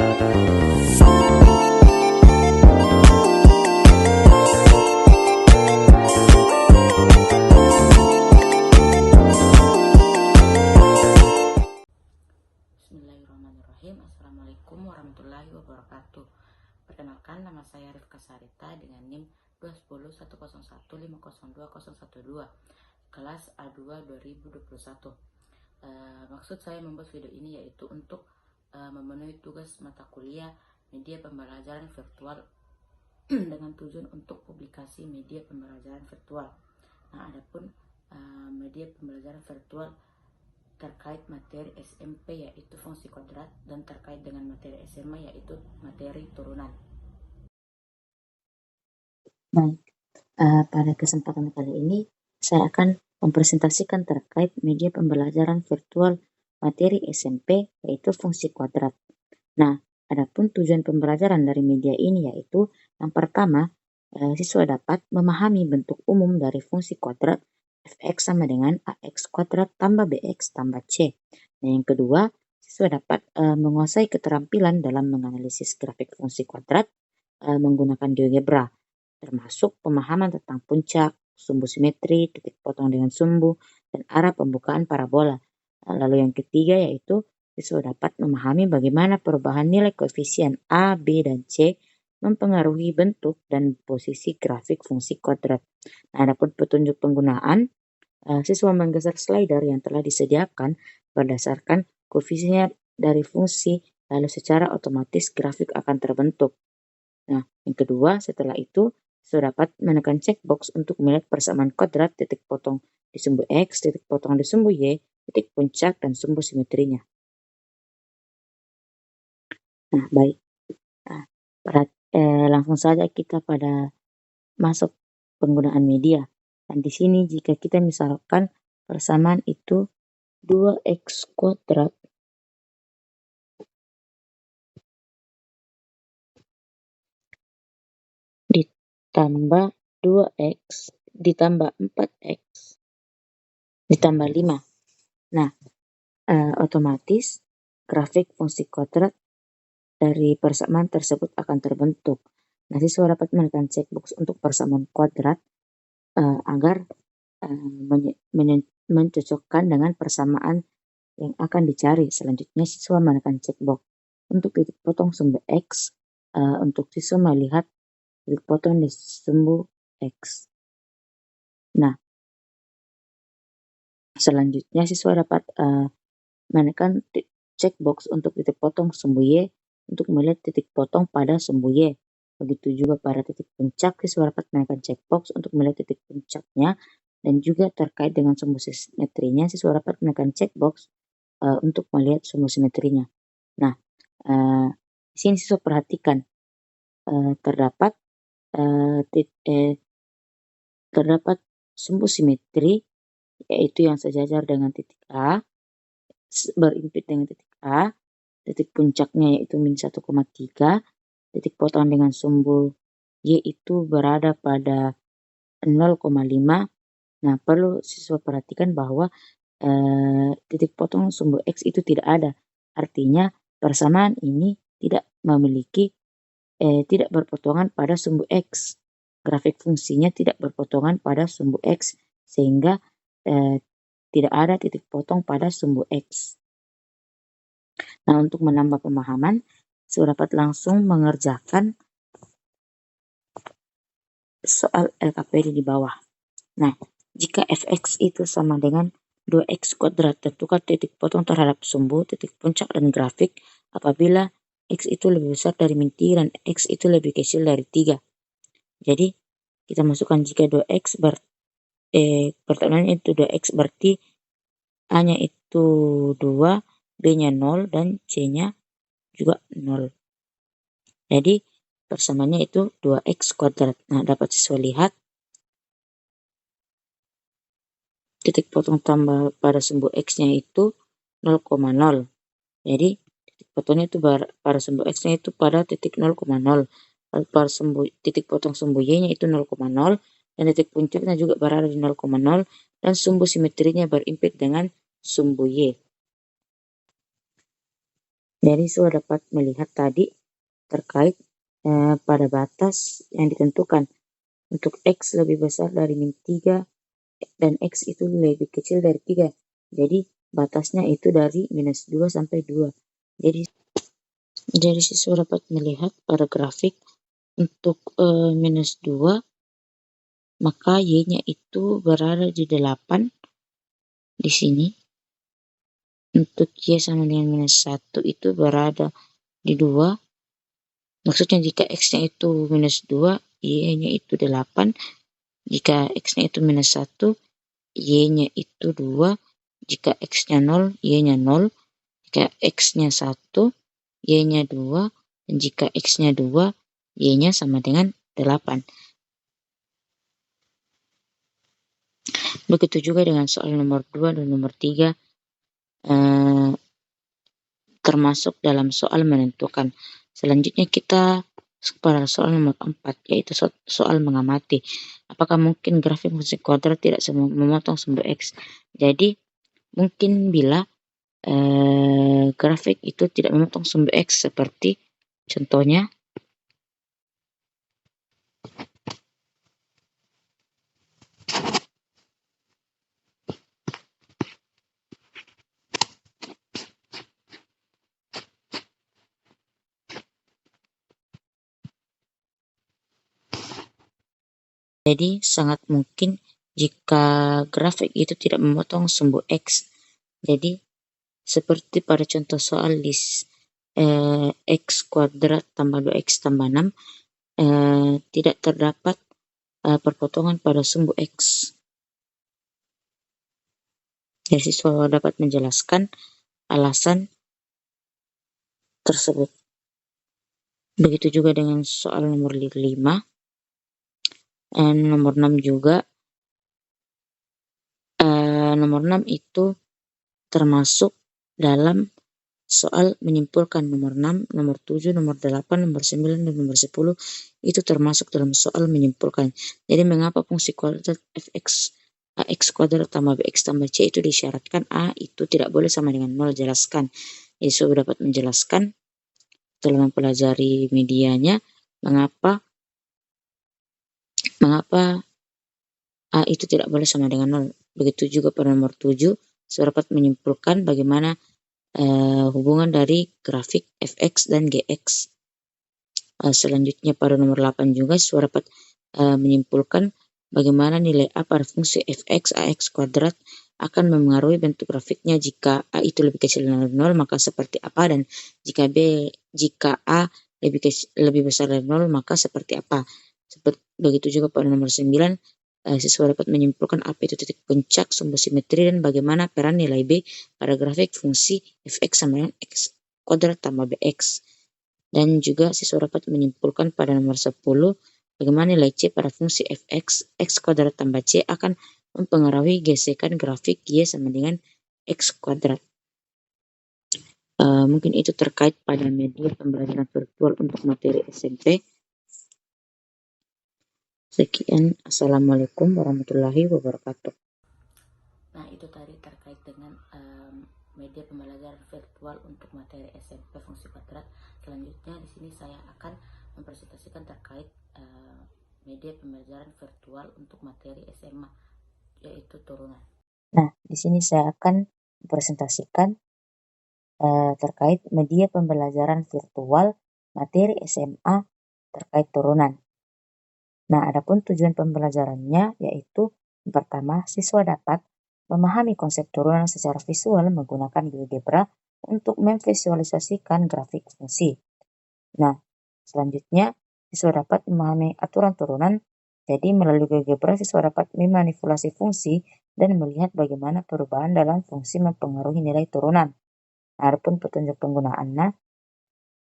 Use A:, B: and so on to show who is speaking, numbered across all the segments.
A: Bismillahirrahmanirrahim. Assalamualaikum warahmatullahi wabarakatuh. Perkenalkan, nama saya Rifka Sarita dengan NIM 2101015020012 kelas A2 2021. Maksud saya membuat video ini yaitu untuk memenuhi tugas mata kuliah media pembelajaran virtual dengan tujuan untuk publikasi media pembelajaran virtual. Nah, adapun media pembelajaran virtual terkait materi SMP yaitu fungsi kuadrat, dan terkait dengan materi SMA yaitu materi turunan.
B: Baik, pada kesempatan kali ini saya akan mempresentasikan terkait media pembelajaran virtual materi SMP yaitu fungsi kuadrat. Nah, adapun tujuan pembelajaran dari media ini yaitu yang pertama, siswa dapat memahami bentuk umum dari fungsi kuadrat fx sama dengan ax kuadrat tambah bx tambah c. Nah, yang kedua, siswa dapat menguasai keterampilan dalam menganalisis grafik fungsi kuadrat menggunakan GeoGebra, termasuk pemahaman tentang puncak, sumbu simetri, titik potong dengan sumbu, dan arah pembukaan parabola. Lalu yang ketiga yaitu siswa dapat memahami bagaimana perubahan nilai koefisien A, B, dan C mempengaruhi bentuk dan posisi grafik fungsi kuadrat. Nah, adapun petunjuk penggunaan, siswa menggeser slider yang telah disediakan berdasarkan koefisien dari fungsi, lalu secara otomatis grafik akan terbentuk. Nah, yang kedua, setelah itu siswa dapat menekan checkbox untuk melihat persamaan kuadrat, titik potong di sumbu X, titik potong di sumbu Y, titik puncak, dan sumbu simetrinya. Nah, baik. Langsung saja kita pada masuk penggunaan media. Dan di sini jika kita misalkan persamaan itu 2x kuadrat ditambah 2x ditambah 4x ditambah 5. Nah, otomatis grafik fungsi kuadrat dari persamaan tersebut akan terbentuk. Nah, siswa dapat menekan checkbox untuk persamaan kuadrat agar mencocokkan dengan persamaan yang akan dicari. Selanjutnya siswa menekan checkbox untuk titik potong sumbu X untuk siswa melihat titik potong di sumbu X. Nah, selanjutnya siswa dapat menekan checkbox untuk titik potong sumbu Y untuk melihat titik potong pada sumbu Y. Begitu juga pada titik puncak, siswa dapat menekan checkbox untuk melihat titik puncaknya, dan juga terkait dengan sumbu simetrinya, siswa dapat menekan checkbox untuk melihat sumbu simetrinya. Nah, di sini siswa perhatikan terdapat sumbu simetri yaitu yang sejajar dengan titik A, berimpit dengan titik A, titik puncaknya yaitu min 1,3, titik potong dengan sumbu Y itu berada pada 0,5. Nah, perlu siswa perhatikan bahwa titik potong sumbu X itu tidak ada. Artinya persamaan ini tidak berpotongan pada sumbu X. Grafik fungsinya tidak berpotongan pada sumbu X, sehingga tidak ada titik potong pada sumbu X. Nah, untuk menambah pemahaman, siswa dapat langsung mengerjakan soal LKPD di bawah. Nah, jika fx itu sama dengan 2x kuadrat, tentukan titik potong terhadap sumbu, titik puncak, dan grafik apabila x itu lebih besar dari min 3 dan x itu lebih kecil dari 3. Jadi, kita masukkan jika 2x pertanyaannya itu 2x berarti A-nya itu 2, B-nya 0, dan C-nya juga 0. Jadi, persamaannya itu 2x kuadrat. Nah, dapat siswa lihat titik potong tambah pada sumbu X-nya itu 0,0. Jadi, titik potongnya itu pada sumbu X-nya itu pada titik 0,0. Lalu pada titik potong sumbu Y-nya itu 0,0. Dan titik puncaknya juga berada di 0,0. Dan sumbu simetrinya berimpit dengan sumbu Y. Jadi siswa dapat melihat tadi terkait pada batas yang ditentukan untuk X lebih besar dari min 3 dan X itu lebih kecil dari 3. Jadi batasnya itu dari minus 2 sampai 2. Jadi siswa dapat melihat pada grafik untuk minus 2, maka Y-nya itu berada di 8 di sini. Untuk Y sama dengan minus 1 itu berada di 2. Maksudnya jika X-nya itu minus 2, Y-nya itu 8. Jika X-nya itu minus 1, Y-nya itu 2. Jika X-nya 0, Y-nya 0. Jika X-nya 1, Y-nya 2. Dan jika X-nya 2, Y-nya sama dengan 8. Begitu juga dengan soal nomor 2 dan nomor 3, termasuk dalam soal menentukan. Selanjutnya kita pada soal nomor 4, yaitu soal mengamati. Apakah mungkin grafik fungsi kuadrat tidak memotong sumbu X? Jadi, mungkin bila grafik itu tidak memotong sumbu X, seperti contohnya, jadi sangat mungkin jika grafik itu tidak memotong sumbu X. Jadi, seperti pada contoh soal list X kuadrat tambah 2X tambah 6, tidak terdapat perpotongan pada sumbu X. Jadi siswa dapat menjelaskan alasan tersebut. Begitu juga dengan soal nomor 5, nomor 6 juga. Nomor 6 itu termasuk dalam soal menyimpulkan. Nomor 6, nomor 7, nomor 8, nomor 9, dan nomor 10 itu termasuk dalam soal menyimpulkan. Jadi mengapa fungsi kuadrat fx ax kuadrat tambah bx tambah c itu disyaratkan a itu tidak boleh sama dengan 0? Jelaskan. Jadi sudah dapat menjelaskan setelah mempelajari medianya mengapa a itu tidak boleh sama dengan 0. Begitu juga pada nomor 7, sudah dapat menyimpulkan bagaimana hubungan dari grafik fx dan gx. Selanjutnya pada nomor 8 juga sudah dapat menyimpulkan bagaimana nilai a pada fungsi fx ax kuadrat akan memengaruhi bentuk grafiknya. Jika a itu lebih kecil dari 0, maka seperti apa, dan jika a lebih besar dari 0, maka seperti apa. Begitu juga pada nomor 9, siswa dapat menyimpulkan apa itu titik puncak sumbu simetri dan bagaimana peran nilai b pada grafik fungsi fx sama dengan x kuadrat tambah bx. Dan juga siswa dapat menyimpulkan pada nomor 10 bagaimana nilai c pada fungsi fx x kuadrat tambah c akan mempengaruhi gesekan grafik y sama dengan x kuadrat. Mungkin itu terkait pada media pembelajaran virtual untuk materi SMP. Sekian, assalamualaikum warahmatullahi wabarakatuh.
A: Nah, itu tadi terkait dengan media pembelajaran virtual untuk materi SMP fungsi kuadrat. Selanjutnya di sini saya akan mempresentasikan terkait media pembelajaran virtual untuk materi SMA, yaitu turunan.
B: Nah, di sini saya akan mempresentasikan terkait media pembelajaran virtual materi SMA terkait turunan. Nah, adapun tujuan pembelajarannya yaitu yang pertama, siswa dapat memahami konsep turunan secara visual menggunakan GeoGebra untuk memvisualisasikan grafik fungsi. Nah, selanjutnya siswa dapat memahami aturan turunan. Jadi melalui GeoGebra siswa dapat memanipulasi fungsi dan melihat bagaimana perubahan dalam fungsi mempengaruhi nilai turunan. Adapun petunjuk penggunaannya,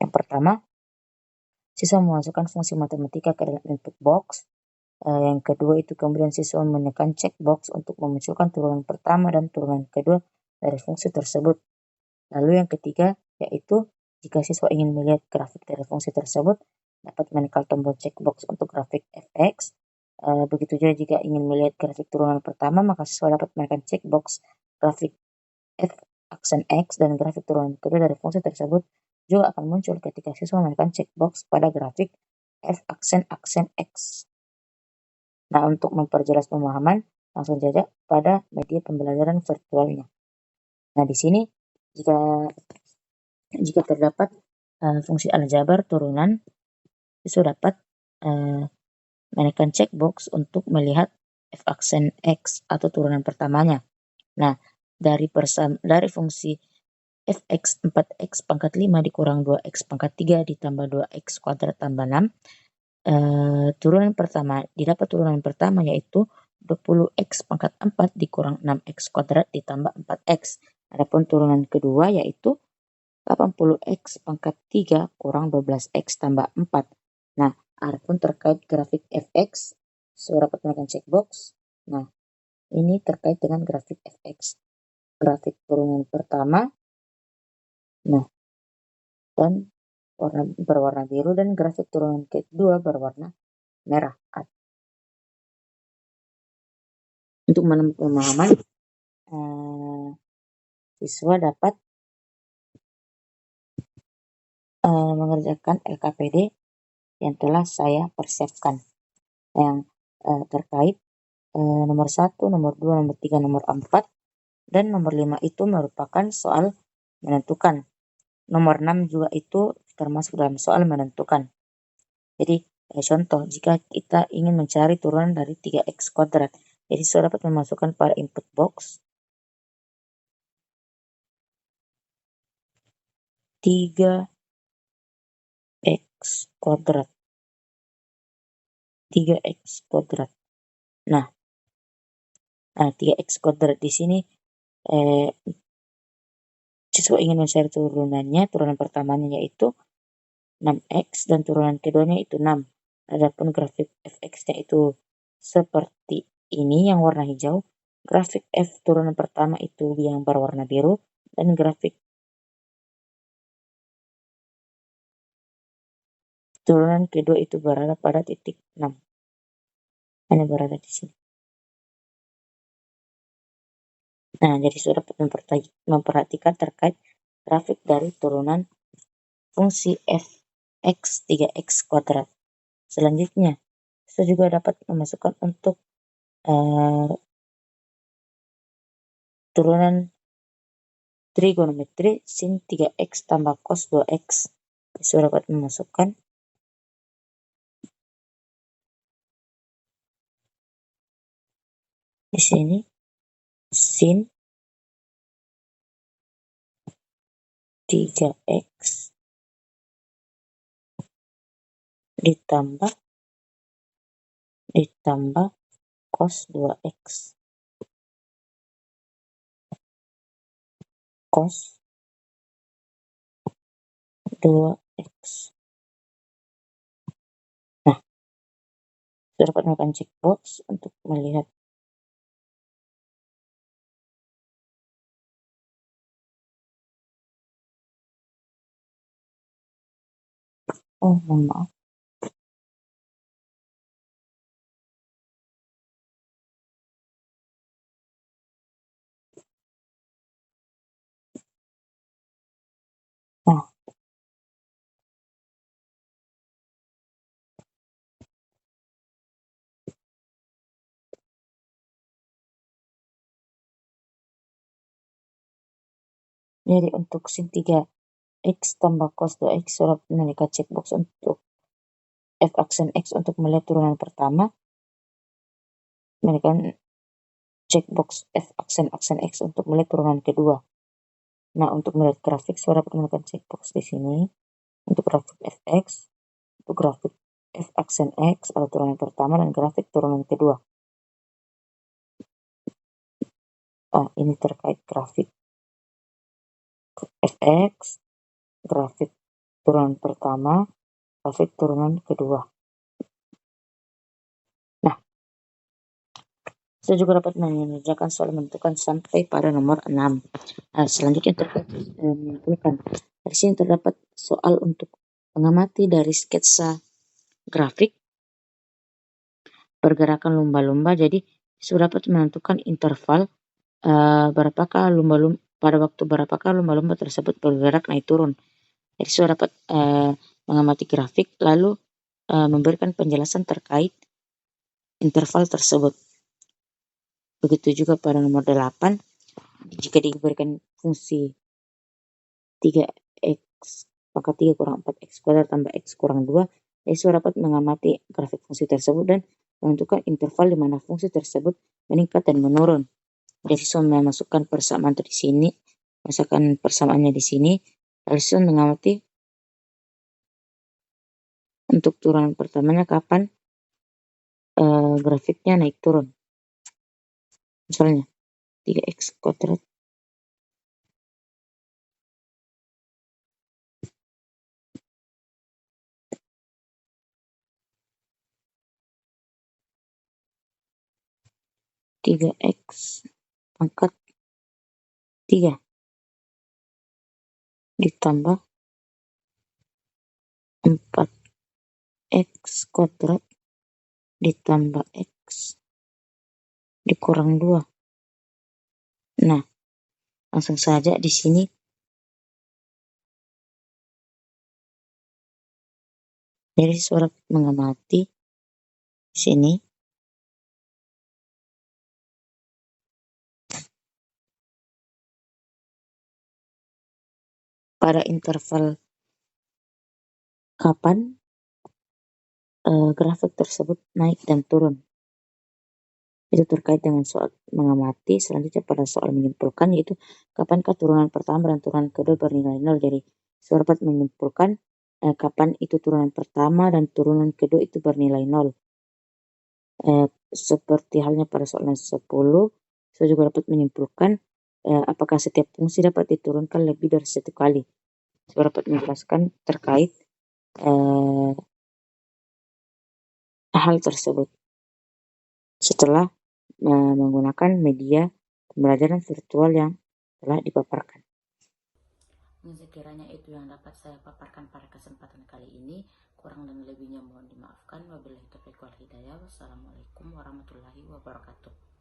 B: yang pertama, siswa memasukkan fungsi matematika ke dalam input box. Yang kedua itu kemudian siswa menekan checkbox untuk memunculkan turunan pertama dan turunan kedua dari fungsi tersebut. Lalu yang ketiga yaitu jika siswa ingin melihat grafik dari fungsi tersebut, dapat menekan tombol checkbox untuk grafik fx. Begitu juga jika ingin melihat grafik turunan pertama, maka siswa dapat menekan checkbox grafik f aksen X dan grafik turunan kedua dari fungsi tersebut juga akan muncul ketika siswa menekan checkbox pada grafik f aksen X. Nah, untuk memperjelas pemahaman, langsung saja pada media pembelajaran virtualnya. Nah, di sini jika terdapat fungsi aljabar turunan, siswa dapat menekan checkbox untuk melihat f aksen X atau turunan pertamanya. Nah, dari fungsi fx 4x pangkat 5 dikurang 2x pangkat 3 ditambah 2x kuadrat tambah 6, didapat turunan pertama yaitu 20x pangkat 4 dikurang 6x kuadrat ditambah 4x. Adapun turunan kedua yaitu 80x pangkat 3 kurang 12x tambah 4. Nah, adapun terkait grafik fx, saya dapat menekan checkbox. Nah, ini terkait dengan grafik fx. Grafik turunan pertama, nah, dan berwarna biru, dan grafik turunan kedua berwarna merah. Untuk menemukan pemahaman, siswa dapat mengerjakan LKPD yang telah saya persiapkan, yang terkait nomor 1, nomor 2, nomor 3, nomor 4, dan nomor 5 itu merupakan soal menentukan. Nomor 6 juga itu termasuk dalam soal menentukan. Jadi contoh, jika kita ingin mencari turunan dari 3x kuadrat, jadi siswa dapat memasukkan pada input box 3x kuadrat. 3x kuadrat. Nah, 3x kuadrat di sini siswa ingin mencari turunannya. Turunan pertamanya yaitu 6x dan turunan keduanya itu 6. Adapun grafik fx-nya itu seperti ini yang warna hijau. Grafik f turunan pertama itu yang berwarna biru, dan grafik turunan kedua itu berada pada titik 6. Hanya berada di sini. Nah, jadi sudah memperhatikan terkait grafik dari turunan fungsi fx 3x kuadrat. Selanjutnya, saya juga dapat memasukkan untuk turunan trigonometri sin 3x tambah cos 2x. Saya dapat memasukkan di sini sin 3x ditambah cos 2x. Cos 2x. Nah, saya dapat menekan checkbox untuk melihat. Oh, mohon maaf. Nah, jadi untuk sin 3x tambah cos 2x, saya dapat menekan checkbox untuk f aksen x untuk melihat turunan pertama, menekan checkbox f aksen x untuk melihat turunan kedua. Nah, untuk melihat grafik, saya dapat menekan checkbox di sini untuk grafik fx, untuk grafik f aksen x atau turunan pertama, dan grafik turunan kedua. Ini terkait grafik fx, grafik turunan pertama, grafik turunan kedua. Nah, saya juga dapat mengerjakan soal menentukan sampai pada nomor 6. Selanjutnya terkait menentukan. Di sini terdapat soal untuk mengamati dari sketsa grafik pergerakan lumba-lumba. Jadi sudah dapat menentukan interval berapakah lumba-lumba, pada waktu berapakah lumba-lumba tersebut bergerak naik turun. Jadi sudah dapat mengamati grafik lalu memberikan penjelasan terkait interval tersebut. Begitu juga pada nomor 8, jika diberikan fungsi 3x pangkat 3 kurang 4x kuadrat tambah x kurang 2, sudah dapat mengamati grafik fungsi tersebut dan menentukan interval di mana fungsi tersebut meningkat dan menurun. Jadi Siswa memasukkan persamaan di sini, masukkan persamaannya di sini, lalu siswa mengamati untuk turunan pertamanya kapan grafiknya naik turun. Misalnya 3x kuadrat pangkat 3 ditambah 4x kuadrat ditambah x dikurang 2. Nah, langsung saja di sini jadi siswa mengamati di sini pada interval kapan grafik tersebut naik dan turun. Itu terkait dengan soal mengamati. Selanjutnya pada soal menyimpulkan, yaitu kapankah turunan pertama dan turunan kedua bernilai 0. Jadi siswa dapat menyimpulkan kapan itu turunan pertama dan turunan kedua itu bernilai 0. Seperti halnya pada soal 10, siswa juga dapat menyimpulkan apakah setiap fungsi dapat diturunkan lebih dari satu kali. Siswa dapat menjelaskan terkait hal tersebut setelah menggunakan media pembelajaran virtual yang telah dipaparkan.
A: Sekiranya itu yang dapat saya paparkan pada kesempatan kali ini. Kurang dan lebihnya mohon dimaafkan. Wabillahi taufiq wal hidayah. Wassalamualaikum warahmatullahi wabarakatuh.